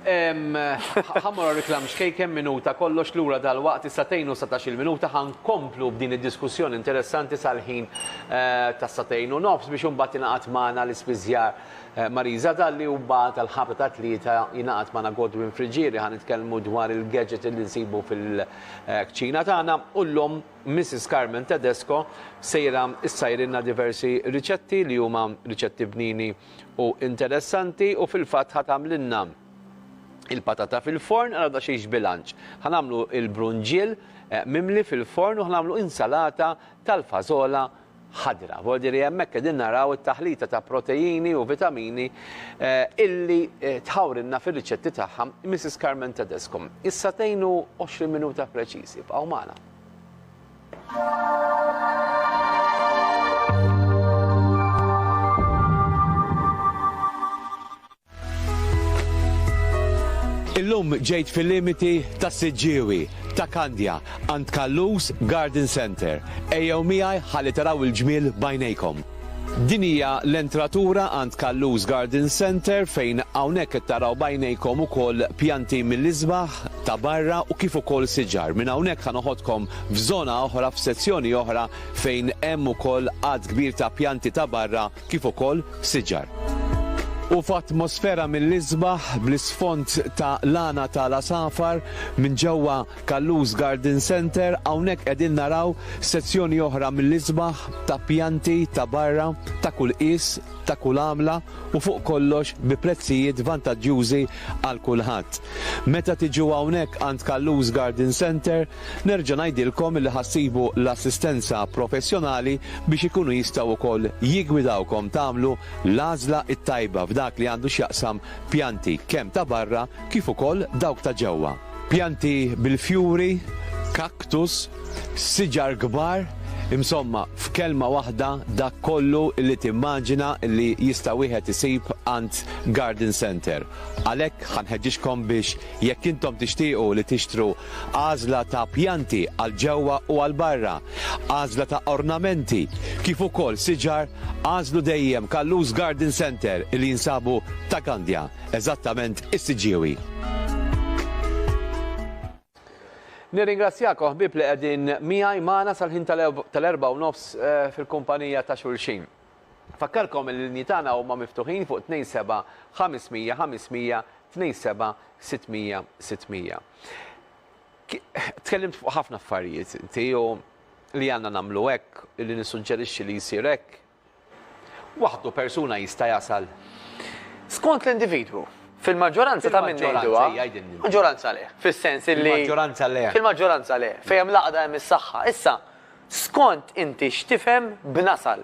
[SPEAKER 1] Ħammur reklam xkejkem minuta kollox lura dal-waqt satejn u 17 minuta ħankomplu b'din id-diskussjoni interessanti sal-ħin ta' satejn u nofs biex imbagħad ingħaqad magħna l-ispiżjar Mariza Dalli u mbagħad tal-ħabta ta' tlieta jingħaqad magħna Godwin Friġieri ħanitkellmu dwar il-gadget li nsibu fil-kċina tagħna u llum Mrs. Carmen Tedesco sejra issajrilna diversi riċetti li huma riċetti bnini u interessanti u fil-fatt ħatamlilna il-patata fil-forn għal xiex bilanċ. Ħanamlu il-brunġiel mimli fil-forn u ħanamlu insalata tal-fażola ħadra. Vodi hemmhekk qegħdin naraw it-taħlita ta' proteini u vitamini illi tħawrilna fir-riċetti tagħha Mrs. Carmen Tedesco. Issa 20 minuta preċiżi bqgħu magħna. Illum ġejt fil-limiti ta' Siġġiewi, ta' Kandja, għand Kallus Garden Center. Ejjew miegħi ħalli taraw il-ġmiel bajnejkom. Din hija l-entratura għand Kallus Garden Center fejn hawnhekk qed taraw bajnejkom ukoll pjanti mill-isbaħ ta' barra u kif ukoll siġar. Minn hawnhekk ħanoħodkom f'żona oħra f'sezzjoni oħra fejn hemm ukoll għad kbir ta' pjanti ta' barra kif ukoll siġar. U f'atmosfera mill-isbaħ bl-isfond ta' lana tal-asafar minn ġewwa Kallus Garden Center hawnhekk qegħdin naraw sezzjoni oħra mill-isbaħ ta' pjanti ta' barra ta' kull qis ta' kull għamla u fuq kollox bi prezzijiet vantaġġjużi għal kulħadd. Meta tiġu hawnhekk għand Kallus Garden Center, nerġa' ngħidilkom li ħassibu l-assistenza professjonali biex ikunu jistgħu wkoll jigwidawkom tagħmlu l-għażla it-tajba f'dak li għandu x'jaqsam pjanti kemm ta' barra kif ukoll dawk ta' ġewwa. Pjanti bil-fjuri, kaktus, siġar kbar, Insomma, f'kelma waħda dak kollu li timmaġina li jista' wieħed isib għand Garden Center. Għalhekk ħanħeġġixkom biex jekk intom tixtiequ li tixtru għażla ta' pjanti għal ġewwa u għal barra, għażla ta' ornamenti, kif ukoll siġar, għażlu dejjem Kalluż Garden Center li jinsabu ta' Kandja, eżattament is-Siġiewi. Nirringrazzjakom ħbib li qegħdin miegħi magħna sal-ħin tal-4:09 fil-kumpanija ta' xulxin. Fakkarkom il-linji tagħna huma miftuħin fuq 27 500 500 27 600 600. Tkellimt fuq ħafna affarijiet inti li għandna nagħmlu hekk, li nissuġġerixxi li jsir hekk. Waħdu persuna jista' jasal.
[SPEAKER 2] Skont l-individwu. Fil-maġġoranza ta' minn ngħiduha. Maġġoranza le. Fis-sens li.
[SPEAKER 1] Fil-maġġoranza le.
[SPEAKER 2] Fil-maġġoranza le. Fejn laqda hemm is-saħħa. Issa, skont inti x'tifhem b'nasal.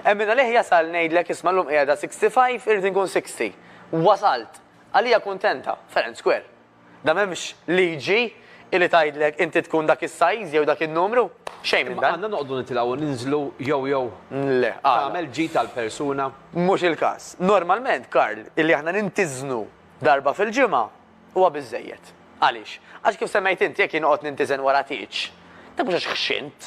[SPEAKER 2] Hemm min għalih jasal ngħidlek isma' llum qiegħda 65 irid inkun 60. Wasalt. Għalija kuntenta. Ferenc Square. Da m'hemmx liġi illi tgħidlek inti tkun dak is-sajż jew dak in-numru. Xejn minn dan.
[SPEAKER 1] Għandna noqogħdu nitilgħu ninżlu jew.
[SPEAKER 2] Le.
[SPEAKER 1] Tagħmel ġi tal-persuna.
[SPEAKER 2] Mhux il-każ. Normalment, Karl, illi aħna nintiżnu darba fil-ġimgħa huwa biżżejjed. Għaliex? Għax kif semmejt inti jekk inqgħod nintiżen wara tieġ. Dak mhux għax xxint.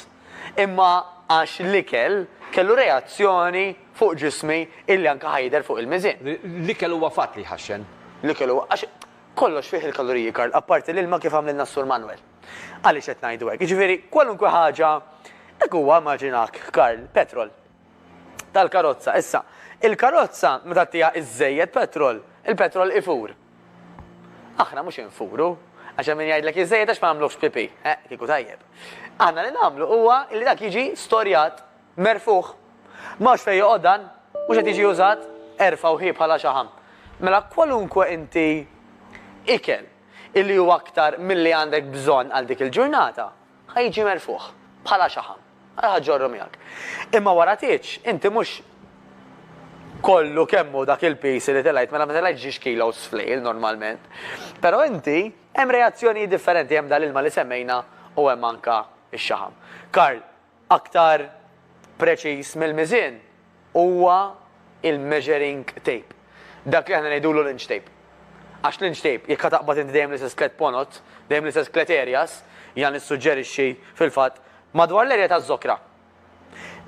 [SPEAKER 2] Imma għax l-ikel kellu reazzjoni fuq ġismi illi anke ħajder fuq il-miżin.
[SPEAKER 1] L-ikel huwa fatt li ħaxxen.
[SPEAKER 2] L-ikel huwa għax kollox fih il-kaloriji, Karl, apparti l-ilma kif għamlilna s-Sur Manuel. Għaliex qed ngħidu hekk. Jiġifieri kwalunkwe ħaġa dak huwa immaġinak, Karl, petrol. Tal-karozza. Issa, il-karozza meta tija iżejjed petrol, il-petrol ifur. Aħna mhux infuru, għax min jgħidlek iżejjed għax ma nagħmluhx pipi. Kieku tajjeb. Aħna li nagħmlu huwa li dak jiġi storjat merfuħ. Mhux fejn joqgħod dan, mhux qed jiġi użat erfa' u ħib bħala xaħam. Mela kwalunkwe inti ikel illi huwa aktar milli għandek bżonn għal dik il-ġurnata, ħajġi merfuħ bħala xaħam. Ħaġġorru miegħek. Imma wara tieġ, inti mhux kollu kemmu dak il-pis li telajt, mela ma telajt ġiex kilos flejl normalment. Però inti hemm reazzjoni differenti hemm dal-ilma li semmejna u hemm anka x-xaħam. Karl, aktar preċiż mill-miżin huwa il-measuring tape. Dak li aħna ngħidulu l-inch tape. Għax l-inch tape, jekk taqbad inti dejjem l-istess klet ponot, dejjem l-istess klet areas, jan nissuġġerixxi fil-fatt madwar l-erja taż-żokra.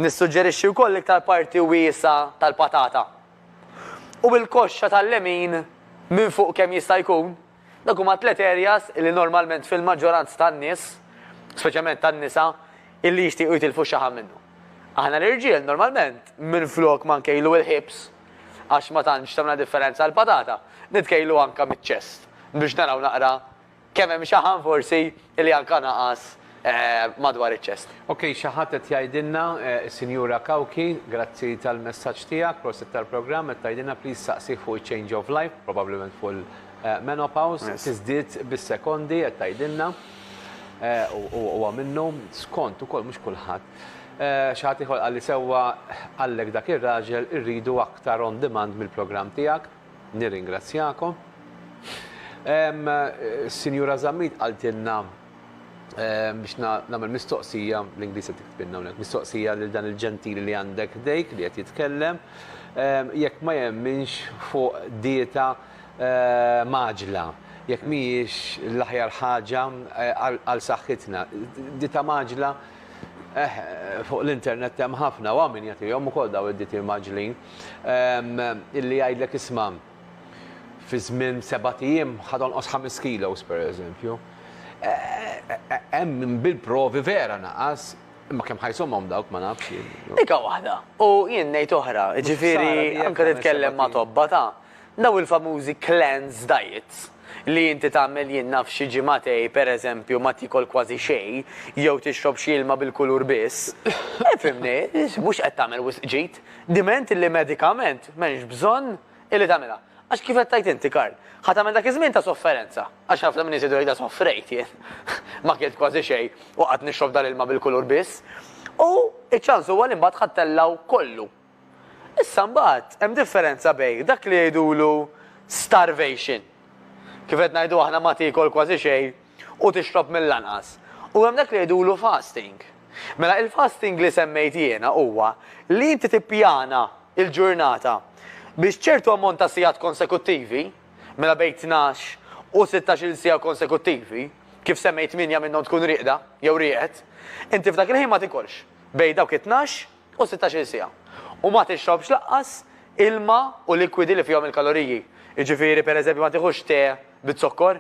[SPEAKER 2] Nissuġġerixxi wkoll iktar parti wiesa tal-patata. U bil-koxxa tal-lemin minn fuq kemm jista' jkun, dak huma tliet areas li normalment fil-maġġoranza tan-nies, speċjalment tan-nisa, illi jixtiequ jitilfu xaħam minnu. Aħna l-irġiel normalment minn flok ma nkejlu il-ħibs, għax ma tantx tagħmel differenza għall-patata, nitkejlu anka miċ-ċest biex naraw naqra kemm hemm xaħam forsi li anka naqas madwar iċ-ċest.
[SPEAKER 1] Okej, xi ħadd qed jgħidilna Sinjura Kawki, grazzi tal-messaġġ tiegħek, proset tal-programm qed tgħidilna please saqsih fuq change of life, probablement fuq il-menopause, tiżdied bis-sekondi qed tgħidilna huwa minnu skont ukoll mhux kulħadd. Xi ħadd ieħor qalli sewwa għallek dak ir-raġel irridu aktar on demand mill-programm tiegħek. Nirringrazzjakom. Sinjura Zammit qaltilna biex nagħmel mistoqsija l-Ingliż qed tiktbilna hawnhekk, mistoqsija lil dan il-ġentili li għandek dejk li qed jitkellem jekk ma jemminx fuq dieta maġla, jekk mhijiex l-aħjar ħaġa għal saħħitna. Dieta maġla fuq l-internet hemm ħafna u min jagħtihom ukoll daw id-dieti maġlin illi jgħidlek isma' fi żmien 7 ijiem ħadonqos 5 kilos pereżempju. Hemm bil-provi vera naqas, imma kemm ħajshomhom dawk ma nafx.
[SPEAKER 2] Ika waħda. U jien ngħid oħra, ġifieri anke titkellem ma' tobba ta' daw il-famużi cleanse diets li inti tagħmel jien naf xi ġimagħtej pereżempju ma tikol kważi xejn jew tixrob xi ilma bil-kulur biss. Fimni, mhux qed tagħmel wisq ġid, diment li medikament m'hemmx bżonn illi tagħmilha. Għax kif qed tajt inti, Karl, ħadd tagħmel dak iż-żmien ta' sofferenza. Għax ħafna minn nies jgħidu soffrejt jien. Ma kiet kważi xejn u qatt nixrob dal-ilma bil-kulur biss. U iċ-ċans huwa li mbagħad ħattellaw kollu. Issa mbagħad hemm differenza bejn dak li jgħidulu starvation. Kif qed ngħidu aħna ma tikol kważi xejn u tixrob mill-lanqas. U hemm dak li jgħidulu fasting. Mela il-fasting li semmejt jiena huwa li inti tippjana il-ġurnata biex ċertu ammont ta' sigħat konsekuttivi, mela bejn 12 u 16 sija konsekuttivi, kif semmejt 8 minnhom tkun rieqda jew rieqed, inti f'dak il-ħin ma tikolx bejn dawk 12 u 16 sija. U ma tixrobx laqqas ilma u likwidi li fihom il-kaloriji. Jiġifieri pereżempju ma tieħux te bit-sokkor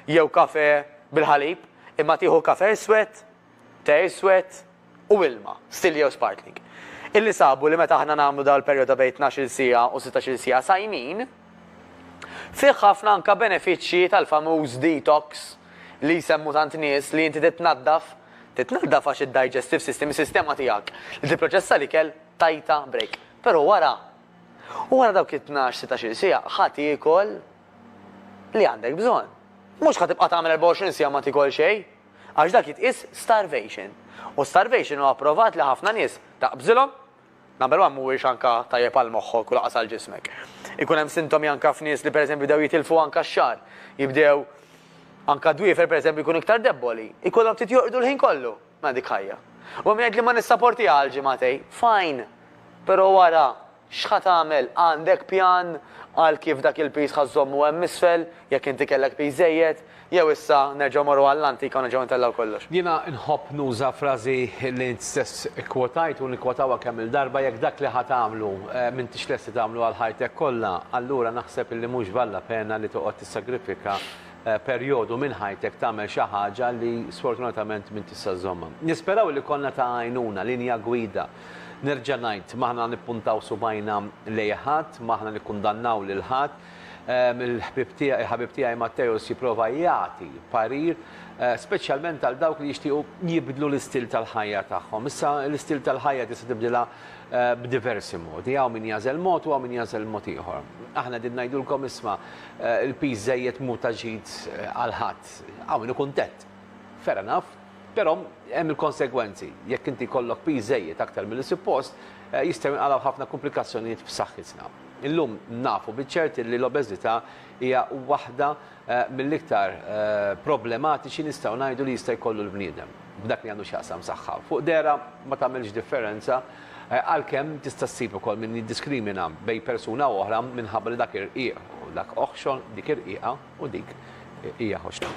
[SPEAKER 2] jew kafe bil-ħalib, imma tieħu kafe iswed, te iswed u ilma, still jew sparkling. Illi sabu li meta aħna nagħmlu dawn il-perjoda bejn 12 sija u 16 sija sajmin, fih ħafna anke benefiċċji tal-famuż detox li jsemmu tant nies li inti titnaddaf għax id-digestive system, is-sistema tiegħek li tipproċessa l-ikel tajta break. Però wara dawk 12-16 sija ħadd jiekol li għandek bżonn. Mhux ħadd tibqa' tagħmel 24 sija ma tikol xejn, għax dak jitqies starvation. U starvation huwa approvat li ħafna nies taqbżilhom, number one mhuwiex anke tajjeb għal moħħok u laqas għal ġismek. Ikun hemm sintomi anke f'nies li pereżempju bdew jitilfu anke x-xahar, jibdew anke dwiefer pereżempju jkunu iktar debboli, ikollhom ftit joqgħdu l-ħin kollu ma' dik ħajja. U min jgħid li ma nissapportiha għal ġimagħtej, fine, però wara x'ħad tagħmel għandek pjan għal kif dak il-pis ħażommu hemm isfel, jekk inti kellek pis żejjed, jew issa nerġgħu morru għall-antika u nerġgħu ntellaw kollox.
[SPEAKER 1] Jiena nħobb nuża frażi li int stess ikkwotajt u nikkwotawha kemm il-darba jekk dak li ħad tagħmlu m'intix lesti tagħmlu għal ħajtek kollha, allura naħseb illi mhux valla pena li toqgħod tissagrifika perjodu minn ħajtek tagħmel xi ħaġa li sfortunatament minn tista' żommha. Nisperaw li konna ta' għajnuna, linja gwida. Nerġa' ngħid maħna nippuntaw subajna lejn ħadd, maħna nikkundannaw lil ħadd. Il-ħabib tiegħi Matteus jipprova jagħti parir, speċjalment għal dawk li jixtiequ jibdlu l-istil tal-ħajja tagħhom. Issa l-istil tal-ħajja tista' tibdilha b'diversi modi, hawn min jażel mod u hawn min jażel mod ieħor. Aħna din ngħidulkom isma' il-piż żejjed mhu ta' ġid għal ħadd, hawn min kuntent. Fair enough, però hemm il-konsegwenzi. Jekk inti jkollok piż żejjed aktar mill-suppost, jistgħu jinqalgħu ħafna komplikazzjonijiet b'saħħitna. Illum nafu biċ-ċert li l-obeżità hija waħda mill-iktar problematiċi nistgħu ngħidu li jista' jkollu l-bniedem b'dak li għandu x'jaqsam saħħa. Fuq dera ma tagħmilx differenza għalkemm tista' ssib ukoll min jiddiskrimina bejn persuna oħra minħabba li dak irqiq u dak oħxon dik irqiqa u dik hija ħoxna.